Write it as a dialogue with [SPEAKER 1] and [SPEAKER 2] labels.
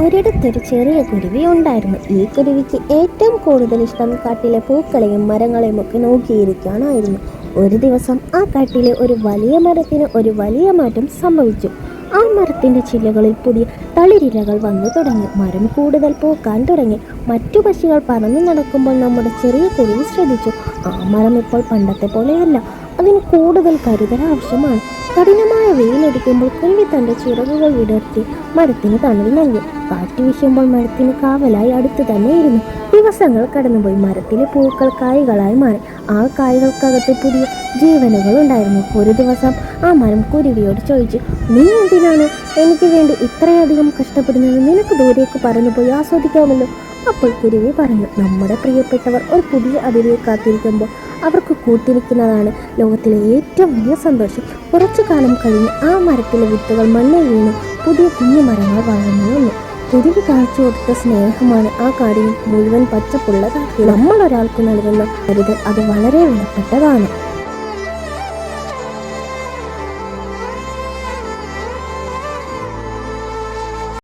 [SPEAKER 1] ഒരിടത്തൊരു ചെറിയ കുരുവി ഉണ്ടായിരുന്നു. ഈ കുരുവിക്ക് ഏറ്റവും കൂടുതൽ ഇഷ്ടം കാട്ടിലെ പൂക്കളെയും മരങ്ങളെയും ഒക്കെ നോക്കിയിരിക്കാനായിരുന്നു. ഒരു ദിവസം ആ കാട്ടിലെ ഒരു വലിയ മരത്തിന് ഒരു വലിയ മാറ്റം സംഭവിച്ചു. ആ മരത്തിൻ്റെ ചില്ലകളിൽ പുതിയ തളിരിലകൾ വന്നു തുടങ്ങി. മരം കൂടുതൽ പൂക്കാൻ തുടങ്ങി. മറ്റു പക്ഷികൾ പറന്നു നടക്കുമ്പോൾ നമ്മുടെ ചെറിയ കുരുവി ശ്രദ്ധിച്ചു. ആ മരം ഇപ്പോൾ പണ്ടത്തെ പോലെയല്ല. അതിന് കൂടുതൽ കരുതൽ ആവശ്യമാണ്. കഠിനമായ വെയിലടിക്കുമ്പോൾ കുരുവി തൻ്റെ ചിറകുകൾ വിടർത്തി മരത്തിന് തണൽ നൽകി. കാറ്റ് വീശുമ്പോൾ മരത്തിന് കാവലായി അടുത്ത് തന്നെ ഇരുന്നു. ദിവസങ്ങൾ കടന്നുപോയി. മരത്തിലെ പൂക്കൾ കായ്കളായി മാറി. ആ കായ്കൾക്കകത്ത് പുതിയ ജീവനുകൾ ഉണ്ടായിരുന്നു. ഒരു ദിവസം ആ മരം കുരുവിയോട് ചോദിച്ചു, നീ എന്തിനാണ് എനിക്ക് വേണ്ടി ഇത്രയധികം കഷ്ടപ്പെടുന്നത്? നിനക്ക് ദൂരേക്ക് പറന്നുപോയി ആസ്വദിക്കാമല്ലോ. അപ്പോൾ കുരുവി പറഞ്ഞു, നമ്മുടെ പ്രിയപ്പെട്ടവർ ഒരു പുതിയ അതിഥിയെ കാത്തിരിക്കുമ്പോൾ അവർക്ക് കൂട്ടിരിക്കുന്നതാണ് ലോകത്തിലെ ഏറ്റവും വലിയ സന്തോഷം. കുറച്ചു കാലം കഴിഞ്ഞ് ആ മരത്തിലെ വിത്തുകൾ മണ്ണിൽ വീണ് പുതിയ കുഞ്ഞു മരങ്ങൾ വളർന്നു വന്നു. കുരുവി കാഴ്ച കൊടുത്ത സ്നേഹമാണ് ആ കാടിന് മുഴുവൻ പച്ചപ്പുള്ളതാക്കി. നമ്മൾ ഒരാൾക്ക് നൽകുന്ന കരുതൽ അത് വളരെ വിലപ്പെട്ടതാണ്.